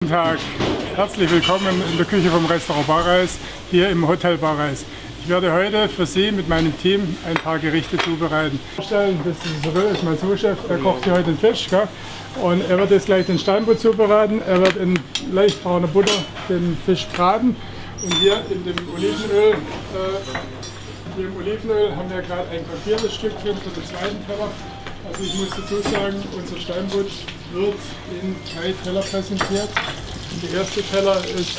Guten Tag, herzlich willkommen in der Küche vom Restaurant Bareiss, hier im Hotel Bareiss. Ich werde heute für Sie mit meinem Team ein paar Gerichte zubereiten. Vorstellen, das ist mein Sous-Chef, er kocht hier heute den Fisch, gell? Und er wird jetzt gleich den Steinbutt zubereiten. Er wird in leicht brauner Butter den Fisch braten und hier in dem Olivenöl, haben wir gerade ein konfiertes Stück drin für den zweiten Teller. Also ich muss dazu sagen, unser Steinbutt wird in 3 Teller präsentiert. Und der erste Teller ist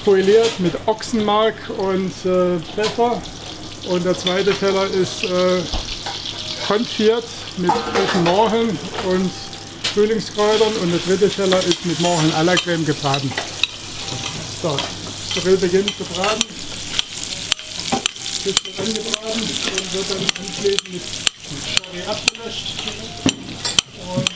poeléed mit Ochsenmark und Pfeffer. Und der zweite Teller ist Confit mit frischen Moreln und Frühlingskräutern. Und der dritte Teller ist mit Moreln à la Crème gebraten. So, der Grill beginnt zu braten. Fisch wird angebraten und wird dann anschließend mit Sherry abgelöscht. Und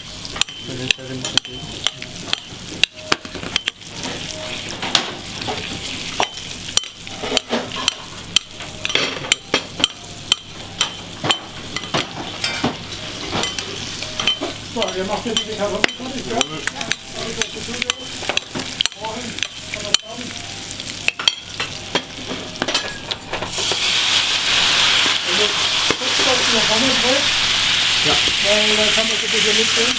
so, ihr macht jetzt die Kartoffeln fertig, ja? Alles was dazu gehört. Morgen kann man starten. Und jetzt kurz noch Hammelbrot. Ja. Weil da kann man so ein bisschen mitnehmen.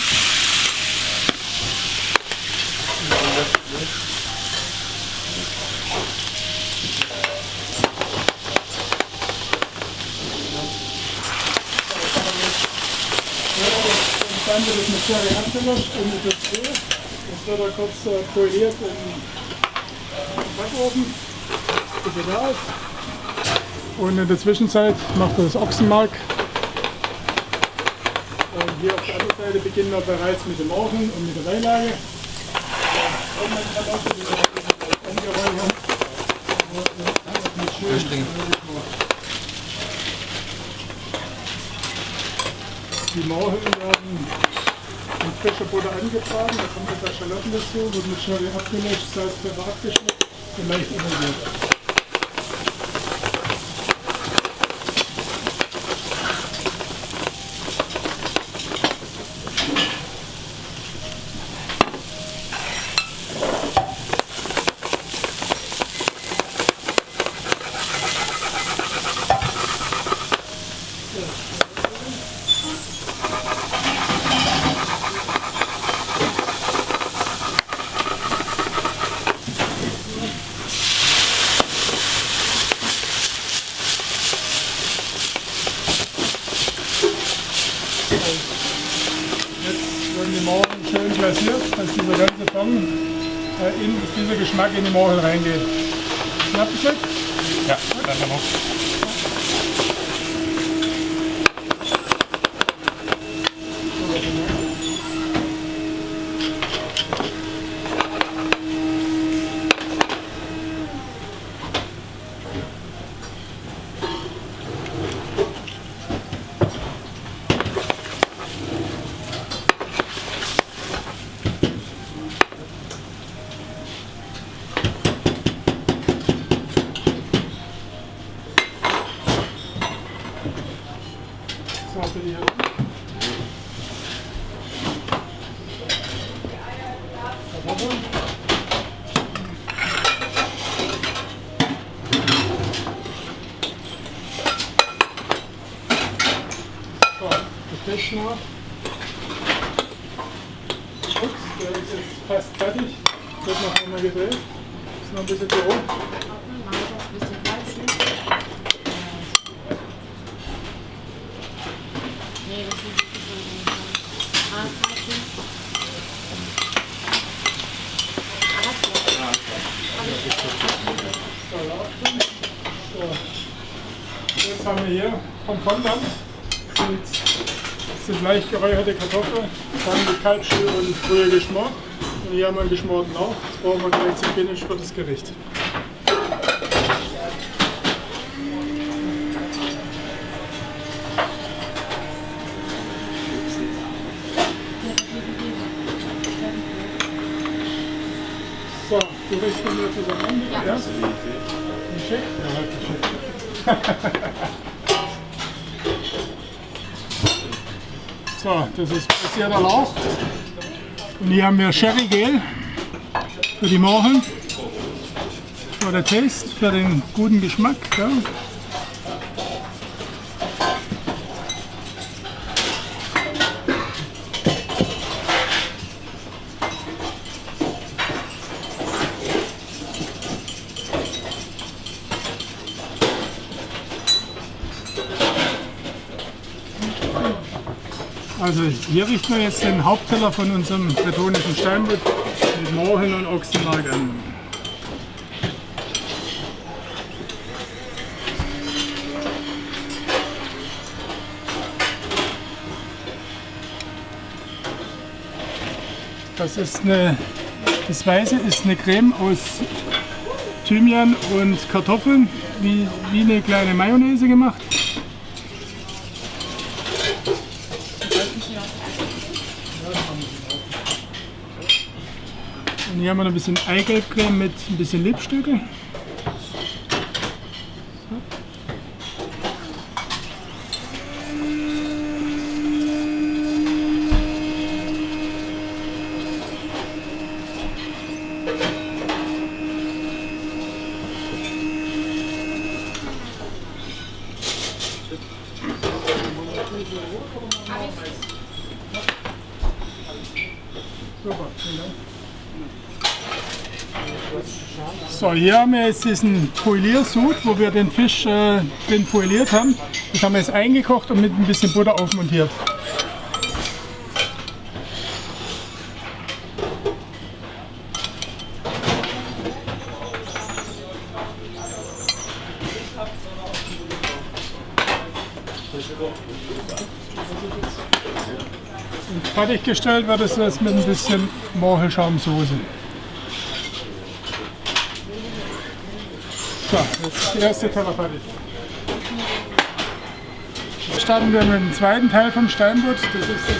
Dann wird es mit Sherry abgelöscht und mit das Öl. Das wird dann kurz poeléed im Backofen, bis er da ist. Und in der Zwischenzeit macht er das Ochsenmark. Und hier auf der anderen Seite beginnen wir bereits mit den Moreln und mit der Beilage. Und man kann auch wieder angeräuchern. Die Moreln werden in frischer Butter angebraten, da kommt etwas Schalotten dazu, wird mit Sherry abgelöscht, Salz, Pfeffer abgeschmeckt und leicht inhaliert. Jetzt werden die Moreln schön glasiert, dass dieser ganze Fond dieser Geschmack in die Moreln reingeht. Schnapp ich jetzt? Ja, danke noch. Für die Kartoffeln. So, der Fisch noch. Ups, der ist jetzt fast fertig. Wird noch einmal gedreht. Ist noch ein bisschen zu roh. Jetzt haben wir hier Confit. Das sind leicht geräucherte Kartoffeln, dann mit Kalbschill und Brühe geschmort. Und hier haben wir einen geschmorten Lauch. Das brauchen wir gleich zum Finish für das Gericht. So, die richten wir zusammen. Ja. Ein Schick? Ja, halt ein Schick. So, das ist passierter Lauch. Und hier haben wir Sherry-Gel. für die Morcheln, für den Taste, für den guten Geschmack. Ja. Also hier richten wir jetzt den Hauptteller von unserem bretonischen Steinbutt mit Morcheln und Ochsenmark an. Das Weiße ist eine Creme aus Thymian und Kartoffeln, wie eine kleine Mayonnaise gemacht. Und hier haben wir noch ein bisschen Eigelbcreme mit ein bisschen Lipstücke. So, hier haben wir jetzt diesen Poeliersud, wo wir den Fisch drin poeliert haben. Das haben wir jetzt eingekocht und mit ein bisschen Butter aufmontiert. Und fertiggestellt wird es jetzt mit ein bisschen Morchelschaumsoße. So, jetzt ist der erste Teller fertig. Jetzt starten wir mit dem zweiten Teil vom Steinbutt. Das ist das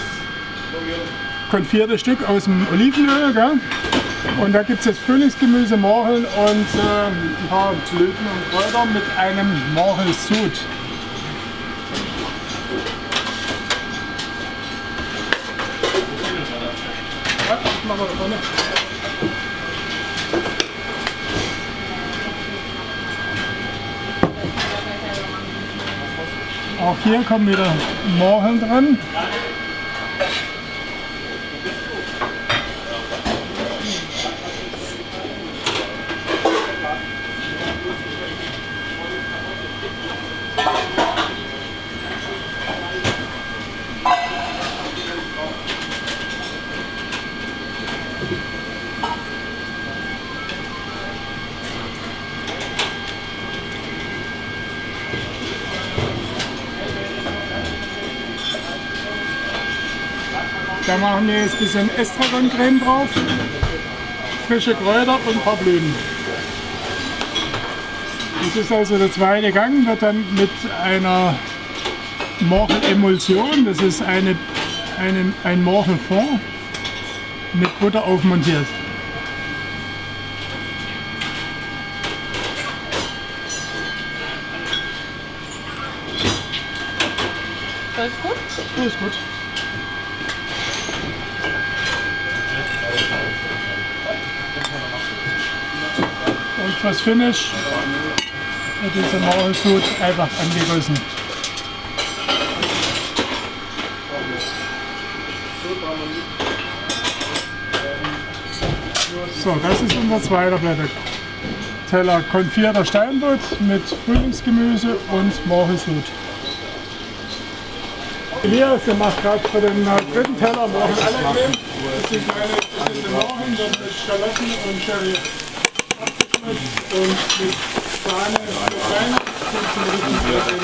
konfierte Stück aus dem Olivenöl. Gell? Und da gibt es jetzt Frühlingsgemüse, Morcheln und ein paar Blüten und Kräuter mit einem Morchelsud. Ja, das machen wir da vorne. Auch hier kommen wieder Morcheln dran. Da machen wir jetzt ein bisschen Estragon-Creme drauf, frische Kräuter und ein paar Blüten. Das ist also der zweite Gang, wird dann mit einer Morchelemulsion, das ist ein Morchelfond, mit Butter aufmontiert. Alles gut? Alles gut. Und fürs Finish wird dieser Morchelsud einfach angegossen. So, das ist unser zweiter Teller. Konfierter Steinbutt mit Frühlingsgemüse und Morchelsud. Hier, der macht gerade für den dritten Teller Morchen alle Creme. Das sind kleine Morchen, dort mit Schalotten und Sherry abgeschmeckt und mit Sahne rein. Und zum Richten wieder den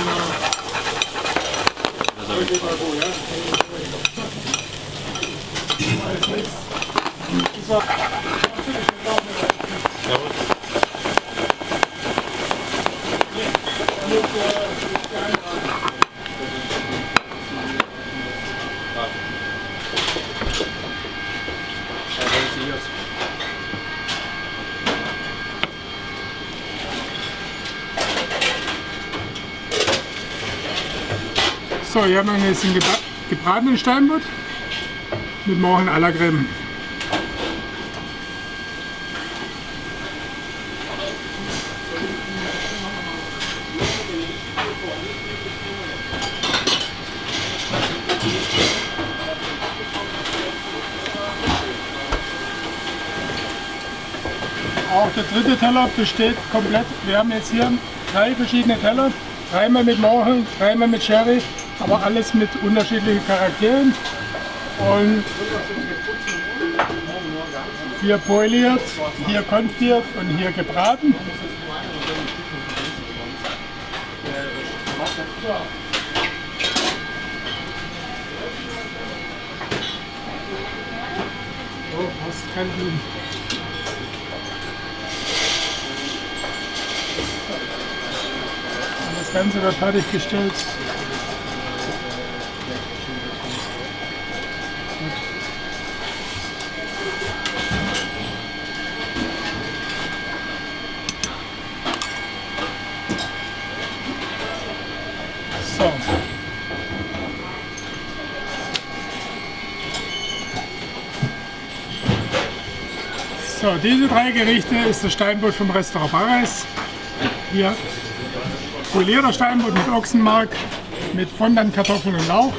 So, hier haben wir jetzt einen gebratenen Steinbutt mit Morchen à la Creme. Auch der dritte Teller besteht komplett. Wir haben jetzt hier 3 verschiedene Teller. 3-mal mit Morel, 3-mal mit Sherry, aber alles mit unterschiedlichen Charakteren. Und hier poeléed, hier Confit und hier gebraten. Oh, hast kein Blumen. Das Ganze wird fertiggestellt. So. So, diese 3 Gerichte ist das Steinbutt vom Restaurant Bareiss. Hier polierter Steinbutt mit Ochsenmark, mit Fondant-Kartoffeln und Lauch.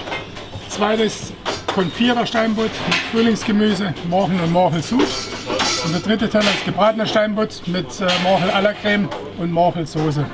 Zweites Confiter Steinbutt mit Frühlingsgemüse, Morcheln und Morchelsud. Und der dritte Teller ist gebratener Steinbutt mit Morchel à la Creme und Morchelsoße.